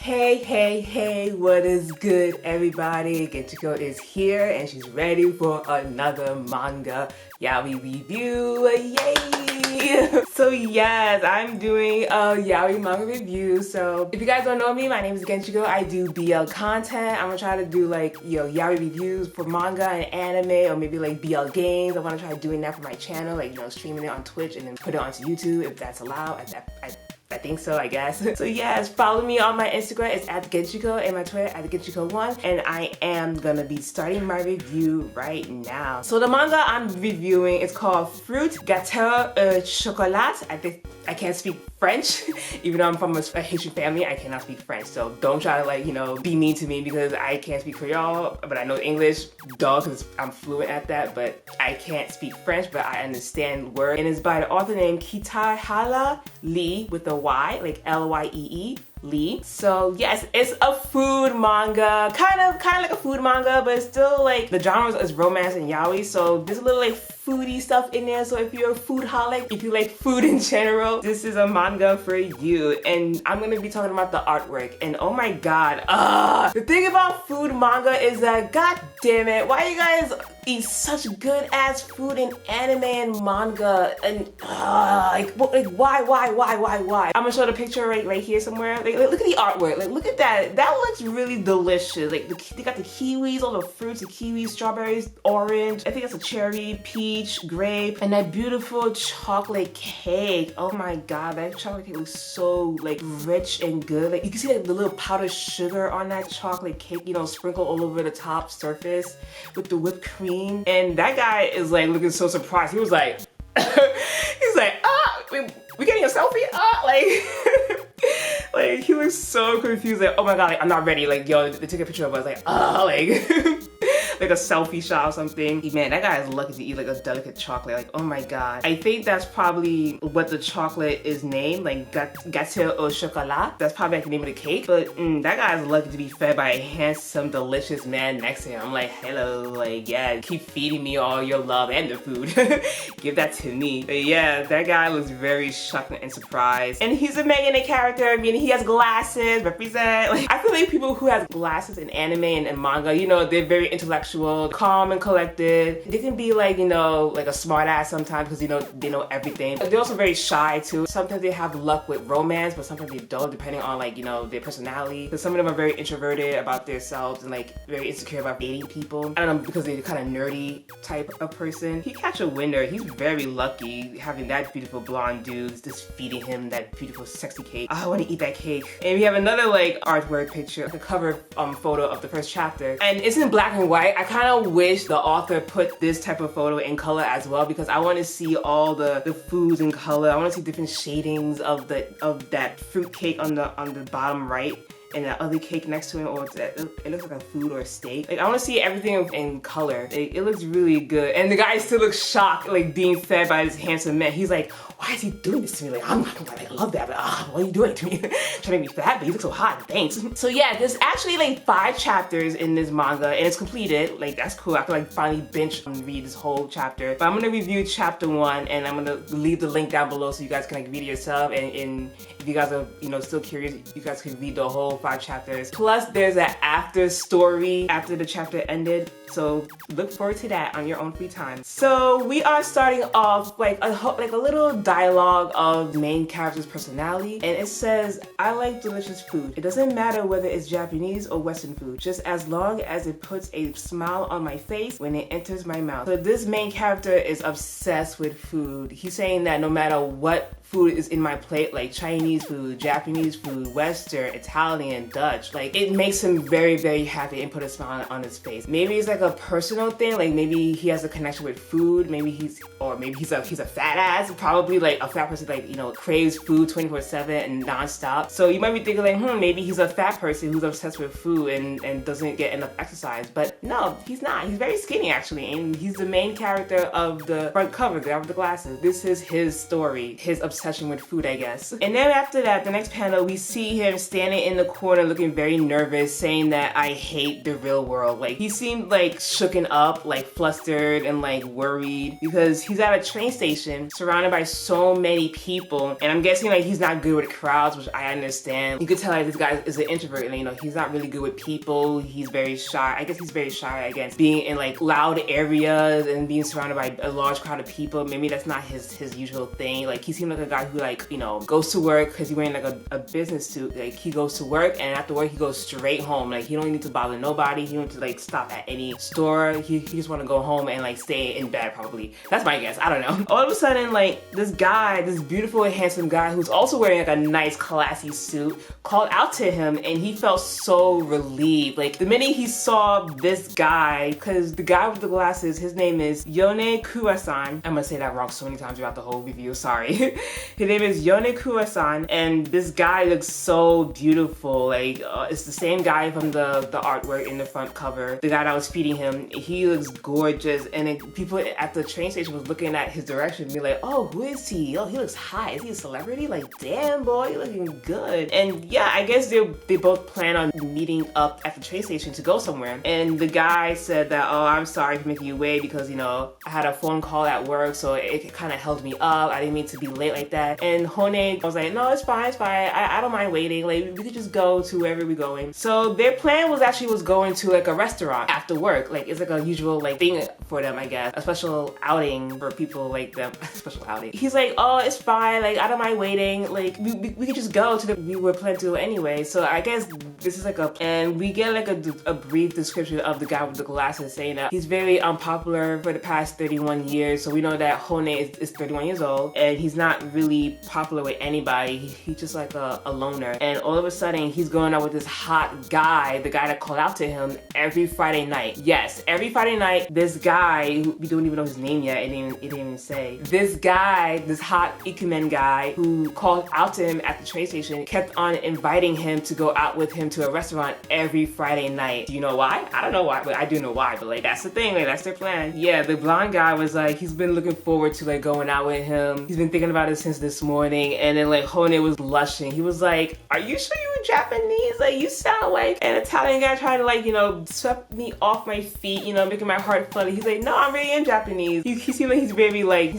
Hey, what is good, everybody? Gateau is here and she's ready for another manga yaoi review. Yay! So yes, I'm doing a yaoi manga review. So if you guys don't know me, my name is Gateau. I do BL content. I'm gonna try to do like, yaoi reviews for manga and anime, or maybe like BL games. I wanna try doing that for my channel, like, streaming it on Twitch and then put it onto YouTube if that's allowed. I think so, I guess. So yes, follow me on my Instagram, it's @Genchiko, and my Twitter @Genchiko1, and I am gonna be starting my review right now. So the manga I'm reviewing is called Fruit Gateau Chocolat. I can't speak French, even though I'm from a Haitian family, I cannot speak French. So don't try to be mean to me because I can't speak Creole, but I know English, because I'm fluent at that, but I can't speak French, but I understand words. And it's by the author named Kitahara Lee with a Y, like L-Y-E-E. Lee. So yes, it's a food manga, kind of like a food manga, but it's still like the genre is romance and yaoi, so there's a little like foodie stuff in there. So if you're a foodaholic, if you like food in general, this is a manga for you. And I'm gonna be talking about the artwork, and oh my god, the thing about food manga is that, god damn it, why you guys eat such good ass food in anime and manga, and why? I'm gonna show the picture right here somewhere. Like, look at the artwork. Like, look at that. That looks really delicious. Like, they got the kiwis, all the fruits, the kiwis, strawberries, orange. I think that's a cherry, peach, grape, and that beautiful chocolate cake. Oh my god, that chocolate cake looks so like rich and good. Like, you can see like the little powdered sugar on that chocolate cake, sprinkled all over the top surface with the whipped cream. And that guy is like looking so surprised. He was like, he's like, we getting a selfie? Like, he was so confused, like, oh my god, like, I'm not ready. Like, yo, they took a picture of us, like, like a selfie shot or something. Man, that guy is lucky to eat like a delicate chocolate. Like, oh my god. I think that's probably what the chocolate is named, like Gateau au Chocolat. That's probably like the name of the cake. But that guy is lucky to be fed by a handsome, delicious man next to him. I'm like, hello, like, yeah, keep feeding me all your love and the food. Give that to me. But yeah, that guy looks very shocked and surprised. And he's a manga character. I mean, he has glasses, represent. Like, I feel like people who have glasses in anime and manga, they're very intellectual, calm and collected. They can be like, like a smart ass sometimes because, they know everything. They're also very shy too. Sometimes they have luck with romance, but sometimes they don't, depending on like, their personality. Because some of them are very introverted about themselves and like very insecure about dating people. I don't know, because they're kind of nerdy type of person. He catch a winner. He's very lucky having that beautiful blonde dude just feeding him that beautiful sexy cake. I want to eat that cake. And we have another like artwork picture, like a cover photo of the first chapter. And it's in black and white. I kind of wish the author put this type of photo in color as well, because I want to see all the foods in color. I want to see different shadings of that fruit cake on the bottom right, and that other cake next to it, or it looks like a food or a steak. Like, I want to see everything in color. It looks really good. And the guy still looks shocked, like being fed by this handsome man. He's like, why is he doing this to me? Like, I love that, but what are you doing to me? Trying to make me fat, but you look so hot, thanks. So yeah, there's actually like 5 chapters in this manga, and it's completed. Like, that's cool. I can like finally binge and read this whole chapter. But I'm gonna review chapter 1, and I'm gonna leave the link down below so you guys can like read it yourself. And if you guys are, still curious, you guys can read the whole 5 chapters. Plus, there's an after story after the chapter ended. So look forward to that on your own free time. So we are starting off like a little dialogue of the main character's personality, and it says, I like delicious food. It doesn't matter whether it's Japanese or Western food, just as long as it puts a smile on my face when it enters my mouth. So this main character is obsessed with food. He's saying that no matter what food is in my plate, like Chinese food, Japanese food, Western, Italian, Dutch, like, it makes him very, very happy and put a smile on his face. Maybe it's like a personal thing, like maybe he has a connection with food, maybe he's a fat ass, probably like a fat person, like, craves food 24/7 and non-stop. So you might be thinking like, maybe he's a fat person who's obsessed with food and doesn't get enough exercise. But no, he's not. He's very skinny actually, and he's the main character of the front cover, the guy with the glasses. This is his story, his obsession with food, I guess. And then after that, the next panel, we see him standing in the corner looking very nervous, saying that I hate the real world. Like, he seemed like shooken up, like flustered and like worried, because he's at a train station surrounded by so so many people, and I'm guessing like he's not good with crowds, which I understand. You could tell like this guy is an introvert, and you know, he's not really good with people. He's very shy. I guess he's very shy against being in like loud areas and being surrounded by a large crowd of people. Maybe that's not his usual thing. Like he seemed like a guy who like, you know, goes to work because he's wearing like a business suit. Like he goes to work, and after work he goes straight home. Like he don't need to bother nobody. He don't need to like stop at any store. He just want to go home and like stay in bed probably. That's my guess. I don't know. All of a sudden, like this guy, this beautiful and handsome guy who's also wearing like a nice classy suit, called out to him, and he felt so relieved. Like the minute he saw this guy, because the guy with the glasses, his name is Yonekura-san. I'm gonna say that wrong so many times throughout the whole review, sorry. His name is Yonekura-san, and this guy looks so beautiful. Like it's the same guy from the artwork in the front cover, the guy that was feeding him. He looks gorgeous, and people at the train station was looking at his direction and be like, oh, who is he? Oh, he looks high. Is he a celebrity? Like, damn boy, you're looking good. And yeah, I guess they both plan on meeting up at the train station to go somewhere. And the guy said that, oh, I'm sorry for making you wait because, you know, I had a phone call at work, so it kind of held me up. I didn't mean to be late like that. And Hone was like, no, it's fine, it's fine. I don't mind waiting. Like, we could just go to wherever we're going. So their plan was going to like a restaurant after work. Like, it's like a usual like thing for them, I guess. A special outing for people like them. Special outing. He's like, oh, it's fine. Like, I don't mind waiting. Like, we could just go to the, we were planning to go anyway. So I guess this is like and we get like a brief description of the guy with the glasses saying that he's very unpopular for the past 31 years. So we know that Hone is 31 years old, and he's not really popular with anybody. He's just like a loner. And all of a sudden, he's going out with this hot guy, the guy that called out to him every Friday night. Yes, every Friday night, this guy, who we don't even know his name yet, it didn't even say. This guy, this hot ikemen guy who called out to him at the train station, kept on inviting him to go out with him to a restaurant every Friday night. Do you know why? I don't know why, but I do know why. But like, that's the thing, like that's their plan. Yeah, the blonde guy was like, he's been looking forward to like going out with him. He's been thinking about it since this morning. And then like Hone was blushing. He was like, are you sure you're Japanese? Like, you sound like an Italian guy trying to like, you know, sweep me off my feet, you know, making my heart flutter. He's like, no, I'm really in Japanese. He seems like he's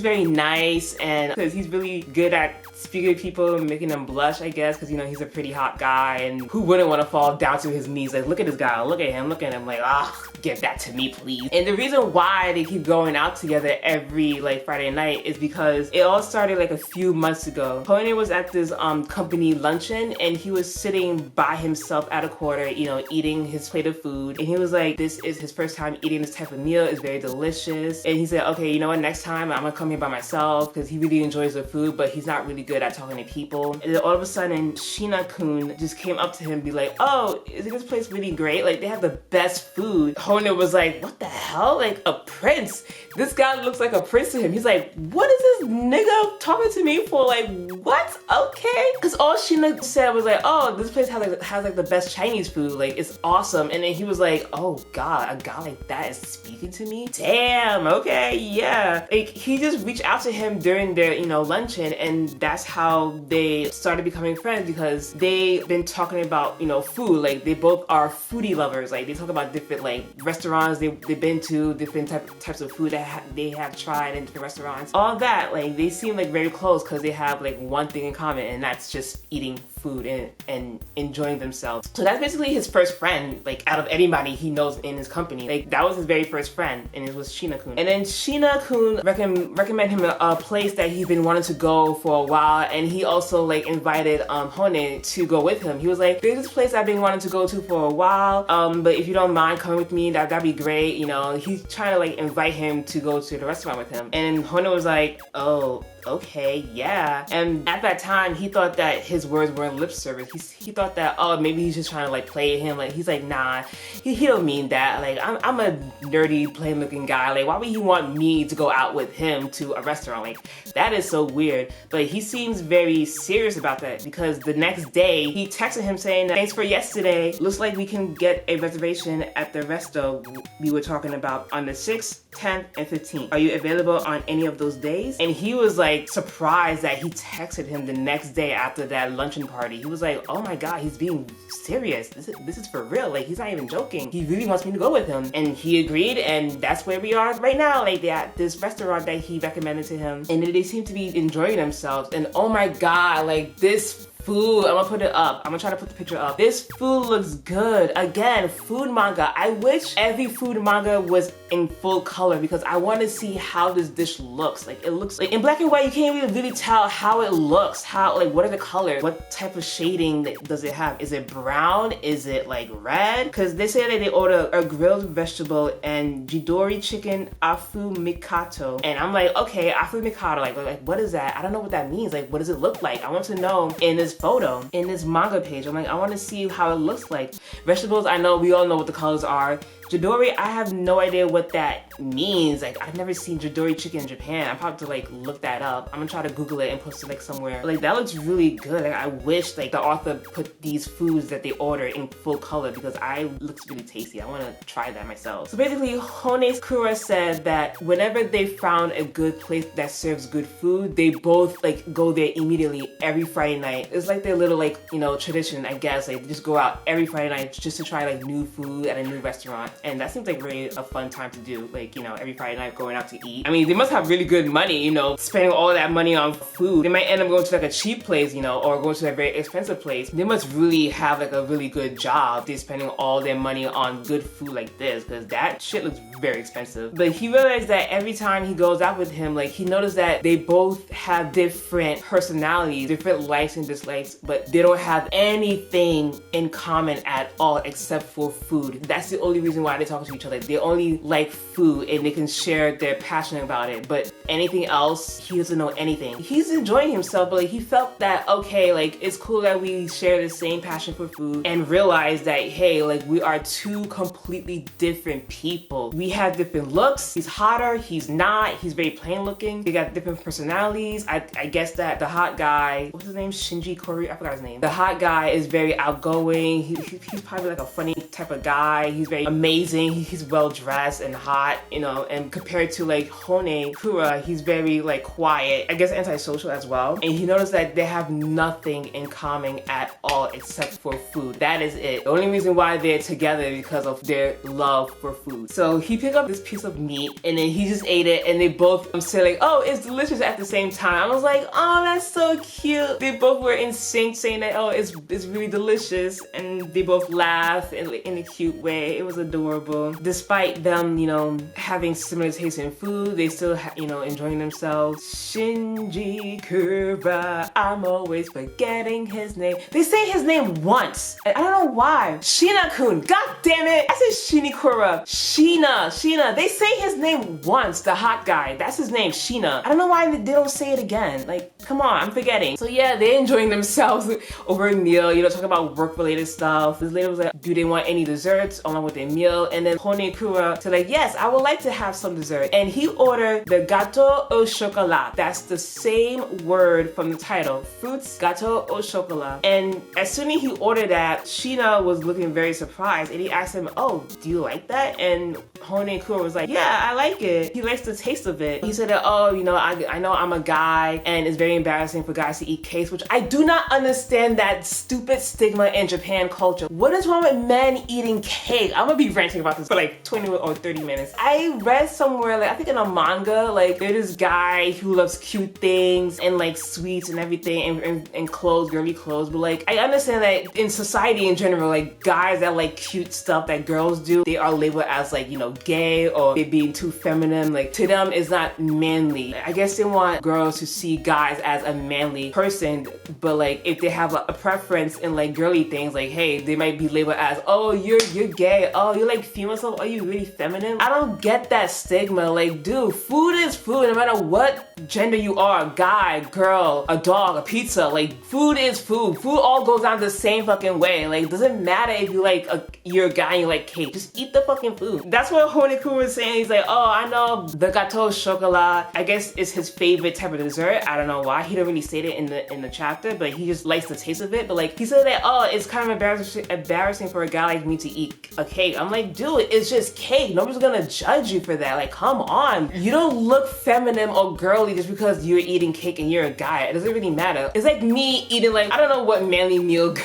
very nice, and because he's really good at speaking to people and making them blush, I guess, because, you know, he's a pretty hot guy, and who wouldn't want to fall down to his knees? Like, look at this guy, look at him, like, ah, give that to me, please. And the reason why they keep going out together every, like, Friday night is because it all started, like, a few months ago. Hone was at this company luncheon, and he was sitting by himself at a corner, you know, eating his plate of food, and he was like, this is his first time eating this type of meal. It's very delicious. And he said, okay, you know what, next time I'm gonna come here by myself, because he really enjoys the food, but he's not really good at talking to people. And then all of a sudden, Shiina-kun just came up to him and be like, oh, isn't this place really great? Like, they have the best food. Hone was like, what the hell? Like, a prince? This guy looks like a prince to him. He's like, what is this nigga talking to me for? Like, what? Okay. Because all Shiina said was like, oh, this place has like the best Chinese food. Like, it's awesome. And then he was like, oh God, a guy like that is speaking to me? Damn, okay, yeah. Like, he just reached out to him during their, you know, luncheon, and that's how they started becoming friends, because they've been talking about, you know, food. Like, they both are foodie lovers. Like, they talk about different, like, restaurants they've been to, different types of food that they have tried in different restaurants. All that, like, they seem like very close because they have like one thing in common, and that's just eating food and enjoying themselves. So that's basically his first friend, like, out of anybody he knows in his company. Like, that was his very first friend, and it was Shiina-kun. And then Shiina-kun recommended him a place that he's been wanting to go for a while, and he also like invited Hone to go with him. He was like, there's this place I've been wanting to go to for a while, but if you don't mind coming with me, that'd be great. You know, he's trying to like invite him to go to the restaurant with him. And Hone was like, oh, okay, yeah. And at that time, he thought that his words weren't lip service. He thought that, oh, maybe he's just trying to like play him. Like, he's like, nah, he don't mean that. Like, I'm a nerdy, plain looking guy. Like, why would he want me to go out with him to a restaurant? Like, that is so weird. But he seems very serious about that, because the next day, he texted him saying, thanks for yesterday. Looks like we can get a reservation at the resto we were talking about on the 6th, 10th, and 15th. Are you available on any of those days? And he was like, like surprised that he texted him the next day after that luncheon party. He was like, oh my god, he's being serious. This is for real. Like, he's not even joking. He really wants me to go with him. And he agreed, and that's where we are right now. Like, they're at this restaurant that he recommended to him, and they seem to be enjoying themselves. And oh my god, like, this food, I'm gonna put it up. I'm gonna try to put the picture up. This food looks good. Again, food manga. I wish every food manga was in full color because I want to see how this dish looks. Like, it looks like in black and white, you can't really tell how it looks. How, like, what are the colors? What type of shading does it have? Is it brown? Is it like red? Because they say that they order a grilled vegetable and jidori chicken afumikato. And I'm like, okay, afumikato, like what is that? I don't know what that means. Like, what does it look like? I want to know in this photo, in this manga page. I'm like, I want to see how it looks like. Vegetables, I know, we all know what the colors are. Jidori, I have no idea what that means. Like, I've never seen jidori chicken in Japan. I'm probably to like look that up. I'm gonna try to Google it and post it like somewhere. But, like, that looks really good. Like, I wish like the author put these foods that they order in full color because it looks really tasty. I want to try that myself. So basically, Yonekura said that whenever they found a good place that serves good food, they both like go there immediately every Friday night. It's like their little like, you know, tradition, I guess. Like, they just go out every Friday night just to try like new food at a new restaurant. And that seems like really a fun time to do, like, you know, every Friday night going out to eat. I mean, they must have really good money, you know, spending all that money on food. They might end up going to like a cheap place, you know, or going to a very expensive place. They must really have like a really good job. They're spending all their money on good food like this, because that shit looks very expensive. But he realized that every time he goes out with him, like, he noticed that they both have different personalities, different likes and dislikes, but they don't have anything in common at all except for food. That's the only reason why they talk to each other. They only like food and they can share their passion about it, but anything else, he doesn't know anything. He's enjoying himself, but like, he felt that, okay, like, it's cool that we share the same passion for food, and realize that, hey, like, we are two completely different people. We have different looks. He's hotter, he's not, he's very plain looking. They got different personalities. I guess that the hot guy, what's his name? Shinji Kori? I forgot his name. The hot guy is very outgoing. He's probably like a funny type of guy. He's very amazing. He's well dressed and hot, you know, and compared to like Yonekura, he's very like quiet, I guess antisocial as well. And he noticed that they have nothing in common at all except for food. That is it. The only reason why they're together is because of their love for food. So he picked up this piece of meat and then he just ate it, and they both said like, oh, it's delicious at the same time. I was like, oh, that's so cute. They both were in sync saying that, oh, it's really delicious, and they both laughed in a cute way. It was adorable. Despite them, you know, having similar taste in food, they still, you know, enjoying themselves. Shinji Kura, I'm always forgetting his name. They say his name once, and I don't know why. Shiina-kun, god damn it. I said Shinikura. Shiina. They say his name once, the hot guy. That's his name, Shiina. I don't know why they don't say it again. Like, come on, I'm forgetting. So yeah, they're enjoying themselves over a meal, you know, talking about work-related stuff. This lady was like, do they want any desserts along with their meal? And then Yonekura said like, yes, I would like to have some dessert. And he ordered the Gateau au Chocolat. That's the same word from the title, fruits Gateau au Chocolat. And as soon as he ordered that, Shiina was looking very surprised, and he asked him, oh, do you like that? And Yonekura was like, yeah, I like it. He likes the taste of it. He said that, oh, you know, I know I'm a guy and it's very embarrassing for guys to eat cakes, which I do not understand that stupid stigma in Japan culture. What is wrong with men eating cake? I'm gonna be ranting about this for like 20 or 30 minutes. I read somewhere, like, I think in a manga, like, there's this guy who loves cute things and like sweets and everything and clothes, girly clothes, but like, I understand that in society in general, like, guys that like cute stuff that girls do, they are labeled as like, you know, gay, or they being too feminine. Like, to them it's not manly. I guess they want girls to see guys as a manly person, but like, if they have a preference in like girly things, like, hey, they might be labeled as, oh, you're gay, oh, you like female stuff, are you really feminine? I don't get that stigma. Like, dude, food is food no matter what gender you are, guy, girl, a dog, a pizza. Like, food is food. Food all goes down the same fucking way. Like, it doesn't matter if you like you're a guy and you like cake. Just eat the fucking food. That's what what Yonekura was saying. He's like, oh, I know the Gateau Chocolat, I guess is his favorite type of dessert. I don't know why. He didn't really say it in the chapter, but he just likes the taste of it. But like, he said that, oh, it's kind of embarrassing for a guy like me to eat a cake. I'm like, dude, it's just cake. Nobody's gonna judge you for that. Like, come on. You don't look feminine or girly just because you're eating cake and you're a guy. It doesn't really matter. It's like me eating, like, I don't know what manly meal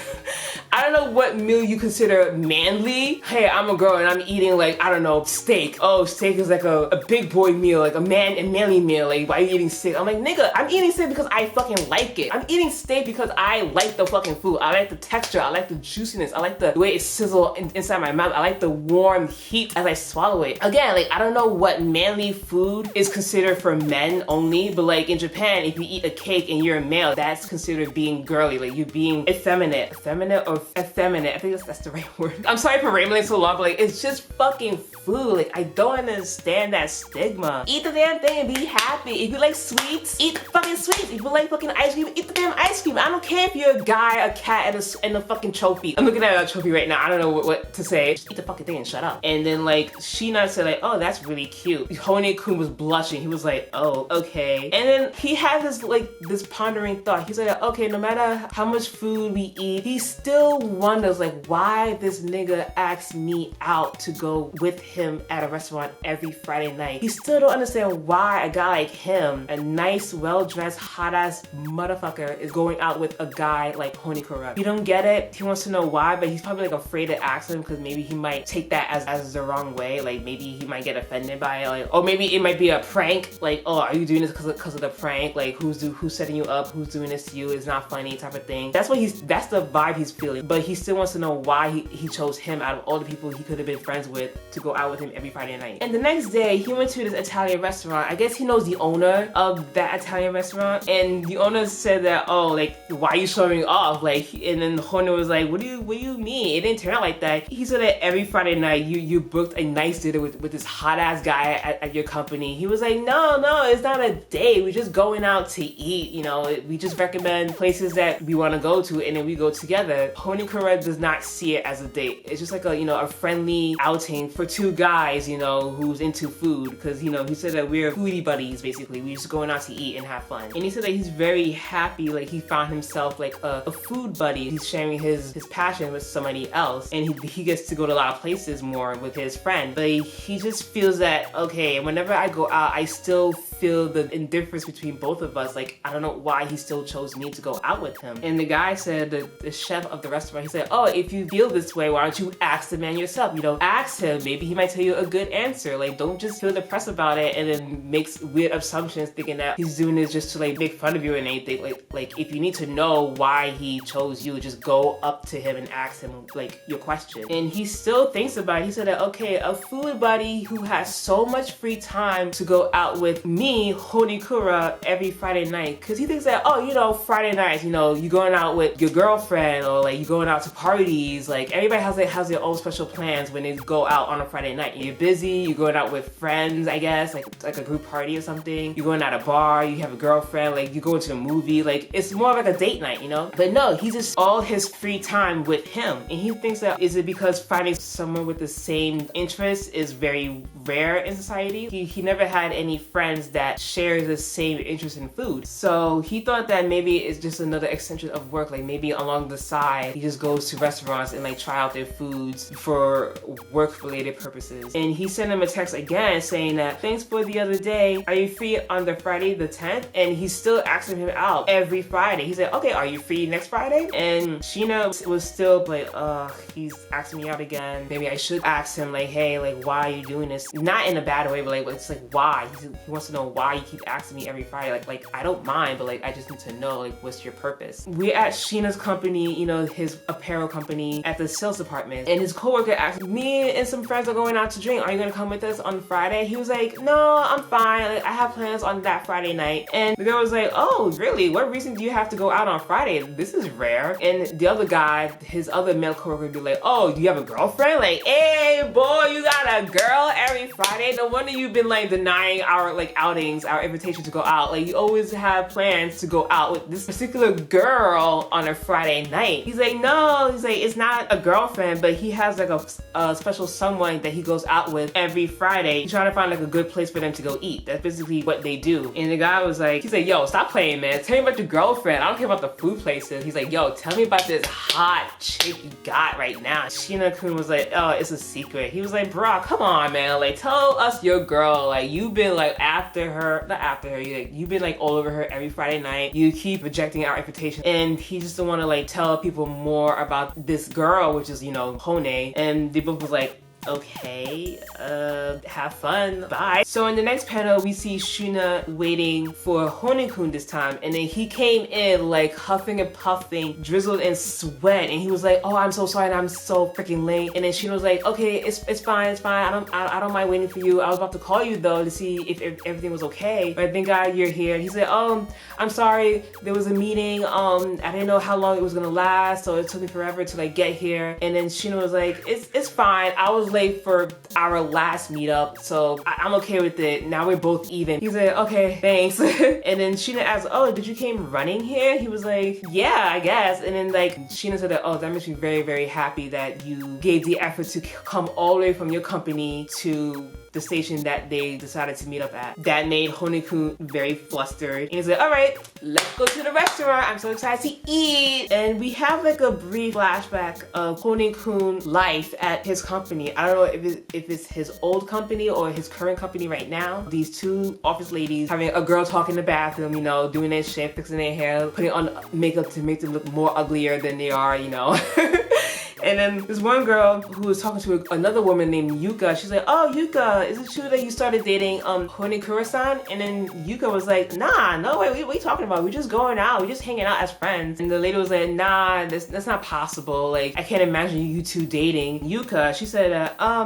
I don't know what meal you consider manly. Hey, I'm a girl and I'm eating, like, I don't know, steak. Oh, steak is like a big boy meal, like a manly meal. Like, why are you eating steak? I'm like, nigga, I'm eating steak because I fucking like it. I'm eating steak because I like the fucking food. I like the texture. I like the juiciness. I like the way it sizzles inside my mouth. I like the warm heat as I swallow it. Again, like, I don't know what manly food is considered for men only, but like in Japan, if you eat a cake and you're a male, that's considered being girly. Like, you being effeminate. Effeminate or effeminate, I think that's the right word. I'm sorry for rambling so long, but like, it's just fucking food. Like, I don't understand that stigma. Eat the damn thing and be happy. If you like sweets, eat fucking sweets. If you like fucking ice cream, eat the damn ice cream. I don't care if you're a guy, a cat, and a fucking trophy. I'm looking at a trophy right now. I don't know what to say. Just eat the fucking thing and shut up. And then like, Shiina said like, oh, that's really cute. Hone-kun was blushing. He was like, oh, okay. And then he had this pondering thought. He's like, okay, no matter how much food we eat, he still wonders like why this nigga asked me out to go with him at a restaurant every Friday night. He still don't understand why a guy like him, a nice, well-dressed, hot-ass motherfucker, is going out with a guy like Yonekura. He don't get it. He wants to know why, but he's probably like afraid to ask him because maybe he might take that as the wrong way. Like, maybe he might get offended by it. Like, or maybe it might be a prank. Like, oh, are you doing this because of the prank? Like, who's setting you up? Who's doing this to you? It's not funny, type of thing. That's the vibe he's feeling. But he still wants to know why he chose him out of all the people he could have been friends with to go out with him every Friday night. And the next day, he went to this Italian restaurant. I guess he knows the owner of that Italian restaurant, and the owner said that, oh, like, why are you showing off? Like, and then Hono was like, what do you mean? It didn't turn out like that. He said that every Friday night you booked a nice dinner with this hot ass guy at your company. He was like, no, it's not a date. We're just going out to eat. You know, we just recommend places that we want to go to, and then we go together. Yonekura does not see it as a date. It's just like a friendly outing for two guys, who's into food, because he said that we're foodie buddies. Basically, we're just going out to eat and have fun. And he said that he's very happy, like he found himself like a food buddy. He's sharing his passion with somebody else, and he gets to go to a lot of places more with his friend. But he just feels that, okay, whenever I go out, I still feel the indifference between both of us. Like, I don't know why he still chose me to go out with him. And the guy said, the chef of the restaurant, he said, oh, if you feel this way, why don't you ask the man yourself? Ask him. Maybe he might tell you a good answer. Like, don't just feel depressed about it and then makes weird assumptions thinking that he's doing this just to like make fun of you and anything. Like if you need to know why he chose you, just go up to him and ask him like your question. And he still thinks about it. He said that, okay, a food buddy who has so much free time to go out with me, Yonekura, every Friday night, because he thinks that, oh, Friday nights, you're going out with your girlfriend, or like you're going out to parties. Like, everybody has their own special plans when they go out on a Friday night. You're busy, you're going out with friends, I guess, like a group party or something. You're going out a bar, you have a girlfriend, like you go to a movie. Like, it's more like a date night, But no, he's just all his free time with him. And he thinks that, is it because finding someone with the same interests is very rare in society? He never had any friends that share the same interest in food. So he thought that maybe it's just another extension of work. Like, maybe along the side, he just goes to restaurants and like try out their foods for work-related purposes. And he sent him a text again saying that, thanks for the other day. Are you free on the Friday the 10th? And he's still asking him out every Friday. He said, okay, are you free next Friday? And Shiina was still like, he's asking me out again. Maybe I should ask him like, hey, like, why are you doing this? Not in a bad way, but like, it's like, why? He wants to know why you keep asking me every Friday. Like I don't mind, but like, I just need to know, like, what's your purpose? We're at Sheena's company, his apparel company, at the sales department, and his coworker asked, me and some friends are going out to drink. Are you gonna come with us on Friday? He was like, no, I'm fine. Like, I have plans on that Friday night. And the girl was like, oh, really? What reason do you have to go out on Friday? This is rare. And the other guy, his other male coworker, would be like, oh, do you have a girlfriend? Like, hey, boy, you got a girl every Friday? No wonder you've been like denying our like outings, our invitation to go out. Like, you always have plans to go out with this particular girl on a Friday night. He's like, like, no, he's like, it's not a girlfriend, but he has like a special someone that he goes out with every Friday. He's trying to find like a good place for them to go eat. That's basically what they do. And the guy was like, he's like, yo, stop playing, man. Tell me about your girlfriend. I don't care about the food places. He's like, yo, tell me about this hot chick you got right now. Shiina-kun was like, oh, it's a secret. He was like, bro, come on, man. Like, tell us your girl. Like, you've been like after her, not after her, you've been like all over her every Friday night. You keep rejecting our invitation. And he just don't want to like tell people more about this girl, which is, you know, Hone. And they both was like, okay, have fun, bye. So in the next panel, we see Shiina waiting for Hone-kun this time, and then he came in like huffing and puffing, drizzled in sweat, and he was like, oh, I'm so sorry, and I'm so freaking late. And then Shiina was like, okay, it's fine, I don't mind waiting for you. I was about to call you though to see if everything was okay, but thank God you're here. He said, oh, I'm sorry, there was a meeting, I didn't know how long it was gonna last, so it took me forever to like get here. And then Shiina was like, it's fine, I was late for our last meetup, so I'm okay with it. Now we're both even. He's like, okay, thanks. And then Shiina asked, oh, did you came running here? He was like, yeah, I guess. And then like Shiina said that, oh, that makes me very, very happy that you gave the effort to come all the way from your company to the station that they decided to meet up at. That made Hone-kun very flustered. And he's like, all right, let's go to the restaurant. I'm so excited to eat. And we have like a brief flashback of Hone-kun's life at his company. I don't know if it's his old company or his current company right now. These two office ladies having a girl talk in the bathroom, you know, doing their shit, fixing their hair, putting on makeup to make them look more uglier than they are, you know. And then this one girl who was talking to another woman named Yuka, she's like, oh, Yuka, is it true that you started dating Yonekura-san? And then Yuka was like, nah, no way, what are you talking about? We're just going out, we're just hanging out as friends. And the lady was like, nah, that's not possible. Like, I can't imagine you two dating. Yuka, she said,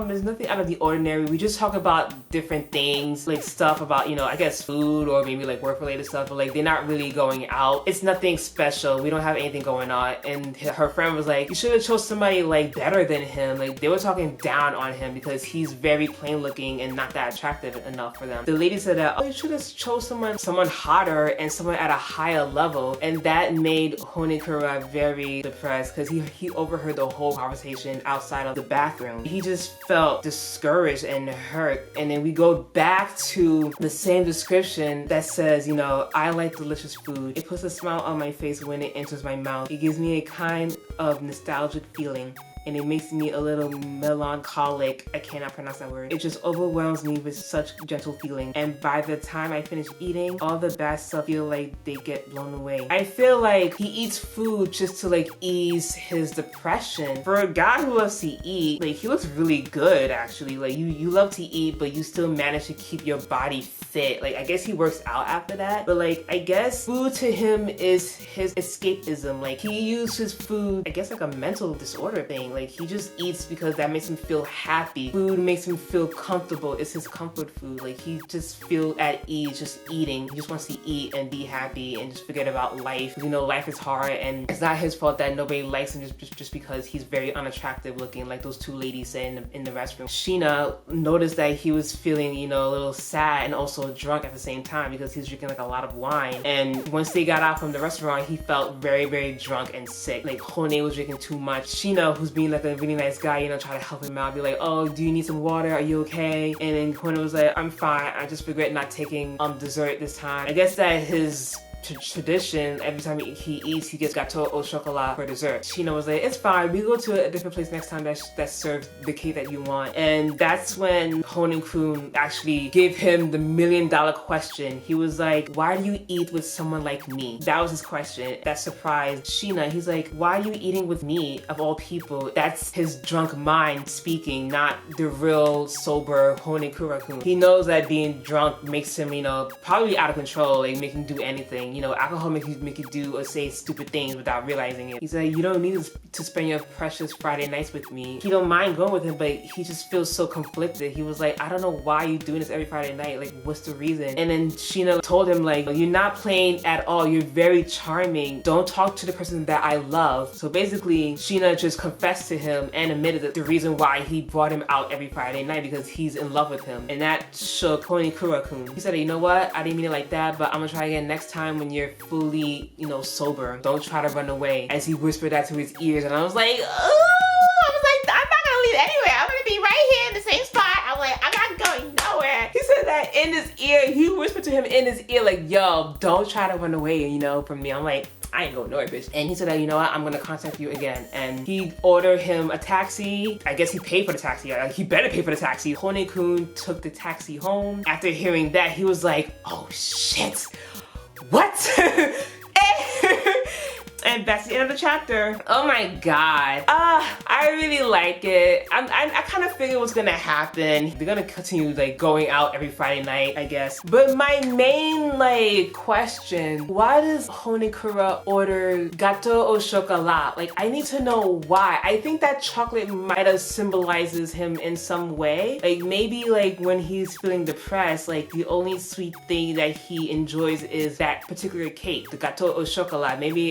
there's nothing out of the ordinary. We just talk about different things, like stuff about, you know, I guess food or maybe like work-related stuff, but like they're not really going out. It's nothing special. We don't have anything going on. And her friend was like, you should have chose somebody like better than him. Like they were talking down on him because he's very plain looking and not that attractive enough for them. The lady said that, oh, you should have chose someone hotter and someone at a higher level. And that made Yonekura very depressed because he overheard the whole conversation outside of the bathroom. He just felt discouraged and hurt. And then we go back to the same description that says, you know, I like delicious food. It puts a smile on my face when it enters my mouth. It gives me a kind of nostalgic feeling. And it makes me a little melancholic. I cannot pronounce that word. It just overwhelms me with such gentle feeling. And by the time I finish eating, all the bad stuff feel like they get blown away. I feel like he eats food just to like ease his depression. For a guy who loves to eat, like he looks really good actually. Like you love to eat, but you still manage to keep your body fit. Like I guess he works out after that. But like I guess food to him is his escapism. Like he uses food, I guess like a mental disorder thing. Like he just eats because that makes him feel happy. Food makes him feel comfortable. It's his comfort food. Like he just feels at ease just eating. He just wants to eat and be happy and just forget about life. You know, life is hard and it's not his fault that nobody likes him just because he's very unattractive looking, like those two ladies said in the restroom. Shiina noticed that he was feeling, you know, a little sad and also drunk at the same time because he was drinking like a lot of wine. And once they got out from the restaurant, he felt very, very drunk and sick. Like Hone was drinking too much. Shiina, who's being like a really nice guy, you know, try to help him out, be like, oh, do you need some water? Are you okay? And then Hone was like, I'm fine. I just regret not taking dessert this time. I guess that his tradition, every time he eats, he gets Gateau au Chocolat for dessert. Shiina was like, it's fine, we go to a different place next time that serves the cake that you want. And that's when Hone-kun actually gave him the $1 million question. He was like, why do you eat with someone like me? That was his question. That surprised Shiina. He's like, why are you eating with me of all people? That's his drunk mind speaking, not the real sober Yonekura-kun. He knows that being drunk makes him, you know, probably out of control, like make him do anything. You know, alcohol make you do or say stupid things without realizing it. He's like, you don't need to spend your precious Friday nights with me. He don't mind going with him, but he just feels so conflicted. He was like, I don't know why you're doing this every Friday night. Like, what's the reason? And then Shiina told him, like, you're not playing at all. You're very charming. Don't talk to the person that I love. So basically, Shiina just confessed to him and admitted that the reason why he brought him out every Friday night because he's in love with him. And that shook Yonekura-kun. He said, you know what? I didn't mean it like that, but I'm gonna try again next time when you're fully, you know, sober. Don't try to run away. As he whispered that to his ears, and I was like, oh, I was like, I'm not gonna leave anywhere. I'm gonna be right here in the same spot. I'm like, I'm not going nowhere. He said that in his ear. He whispered to him in his ear, like, yo, don't try to run away, you know, from me. I'm like, I ain't going nowhere, bitch. And he said that, you know what, I'm gonna contact you again. And he ordered him a taxi. I guess he paid for the taxi. Like, he better pay for the taxi. Hone-kun took the taxi home. After hearing that, he was like, oh shit, what? And that's the end of the chapter. Oh my god. I really like it. I kind of figured what's gonna happen. They're gonna continue like going out every Friday night, I guess. But my main like question, why does Yonekura order Gateau au Chocolat? Like, I need to know why. I think that chocolate might have symbolizes him in some way. Like, maybe like when he's feeling depressed, like the only sweet thing that he enjoys is that particular cake, the Gateau au Chocolat. Maybe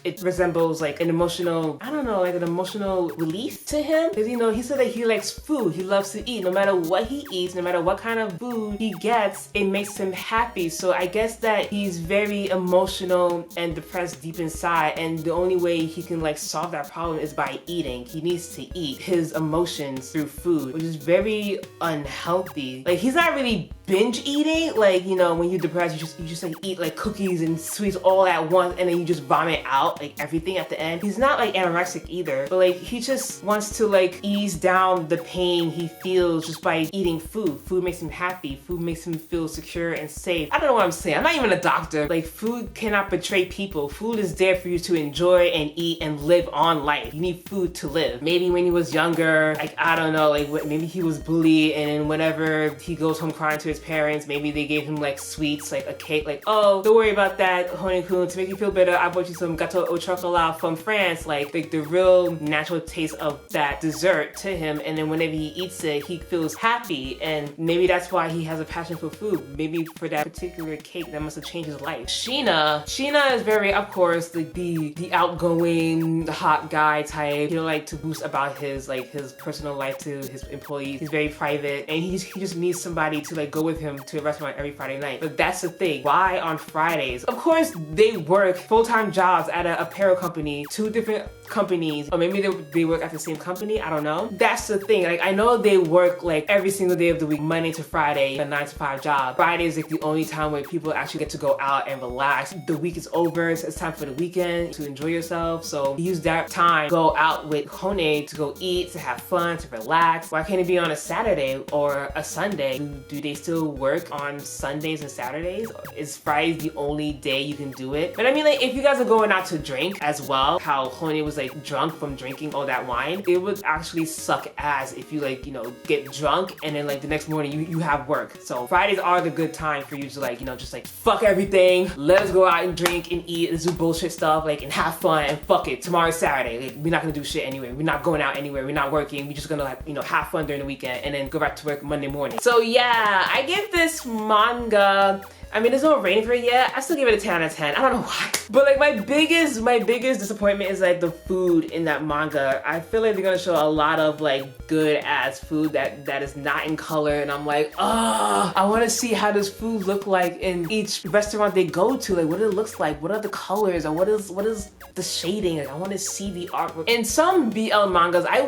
it resembles like an emotional, I don't know, like an emotional relief to him. Because, you know, he said that he likes food. He loves to eat. No matter what he eats, no matter what kind of food he gets, it makes him happy. So I guess that he's very emotional and depressed deep inside. And the only way he can like solve that problem is by eating. He needs to eat his emotions through food, which is very unhealthy. Like, he's not really binge eating. Like, you know, when you're depressed, you just like eat like cookies and sweets all at once, and then you just vomit out like everything at the end. He's not like anorexic either, but like he just wants to like ease down the pain he feels just by eating food. Food makes him happy. Food makes him feel secure and safe. I don't know what I'm saying. I'm not even a doctor. Like, food cannot betray people. Food is there for you to enjoy and eat and live on life. You need food to live. Maybe when he was younger, like, I don't know, like maybe he was bullied, and then whenever he goes home crying to his parents, maybe they gave him like sweets, like a cake, like, oh, don't worry about that, Hone-kun, to make you feel better, I bought you some Gateau au Chocolat from France, like the real natural taste of that dessert to him. And then whenever he eats it, he feels happy, and maybe that's why he has a passion for food. Maybe for that particular cake that must have changed his life. Shiina is very, of course, like the outgoing, the hot guy type. He don't like to boost about his personal life to his employees. He's very private, and he just needs somebody to like go with him to a restaurant every Friday night. But that's the thing. Why on Fridays? Of course, they work full-time jobs at an apparel company, 2 different companies, or maybe they work at the same company. I don't know. That's the thing. Like, I know they work like every single day of the week, Monday to Friday, a 9-to-5 job. Friday is like the only time where people actually get to go out and relax. The week is over, so it's time for the weekend to enjoy yourself. So use that time, go out with Hone to go eat, to have fun, to relax. Why can't it be on a Saturday or a Sunday? Do they still work on Sundays and Saturdays? Is Friday the only day you can do it? But I mean, like, if you guys are going out to drink as well, how Hone was like drunk from drinking all that wine, it would actually suck ass if you like, you know, get drunk and then like the next morning you have work. So Fridays are the good time for you to like, you know, just like fuck everything, let's go out and drink and eat and do bullshit stuff, like, and have fun, and fuck it, tomorrow's Saturday, like, we're not gonna do shit anyway, we're not going out anywhere, we're not working, we're just gonna like, you know, have fun during the weekend and then go back to work Monday morning. So yeah, I give this manga, I mean, there's no rating for it yet. I still give it a 10 out of 10. I don't know why. But like my biggest disappointment is like the food in that manga. I feel like they're gonna show a lot of like good ass food that is not in color, and I'm like, oh, I wanna see how does food look like in each restaurant they go to. Like, what it looks like, what are the colors, or what is the shading. Like, I wanna see the artwork. In some BL mangas, I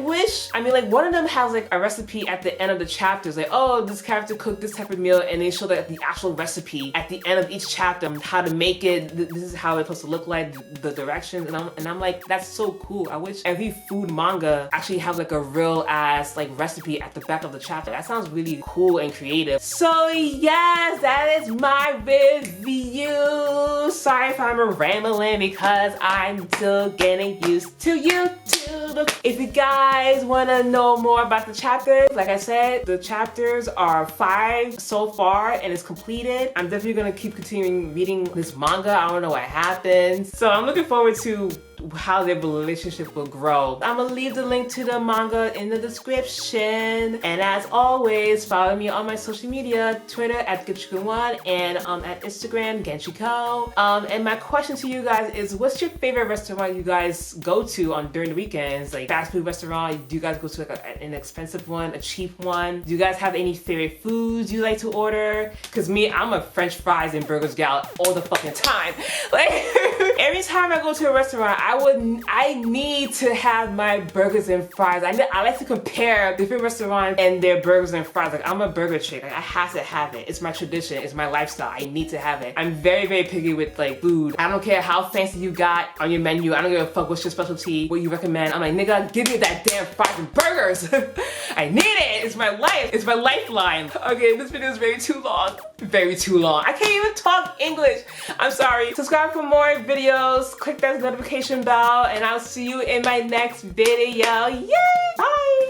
mean, like, one of them has like a recipe at the end of the chapters. Like, oh, this character cooked this type of meal, and they show like the actual recipe at the end of each chapter, how to make it, this is how it's supposed to look like, the directions, and I'm like, that's so cool. I wish every food manga actually have like a real ass like recipe at the back of the chapter. That sounds really cool and creative. So yes, that is my review. Sorry if I'm rambling because I'm still getting used to YouTube. If you guys want to know more about the chapters, like I said, the chapters are 5 so far and it's completed. I'm definitely gonna keep continuing reading this manga. I don't know what happens. So I'm looking forward to how their relationship will grow. I'm gonna leave the link to the manga in the description. And as always, follow me on my social media, Twitter at Genshiko1 and at Instagram, Genshiko. And my question to you guys is, what's your favorite restaurant you guys go to during the weekends? Like fast food restaurant, do you guys go to like an expensive one, a cheap one? Do you guys have any favorite foods you like to order? Cause me, I'm a French fries and burgers gal all the fucking time. Like every time I go to a restaurant, I need to have my burgers and fries. I like to compare different restaurants and their burgers and fries. Like I'm a burger chick. Like I have to have it. It's my tradition. It's my lifestyle. I need to have it. I'm very, very picky with like food. I don't care how fancy you got on your menu. I don't give a fuck what's your specialty, what you recommend. I'm like, nigga, give me that damn fries and burgers. I need it. It's my life. It's my lifeline. Okay, this video is very too long. Very too long. I can't even talk English. I'm sorry. Subscribe for more videos. Click that notification bell and I'll see you in my next video. Yay! Bye!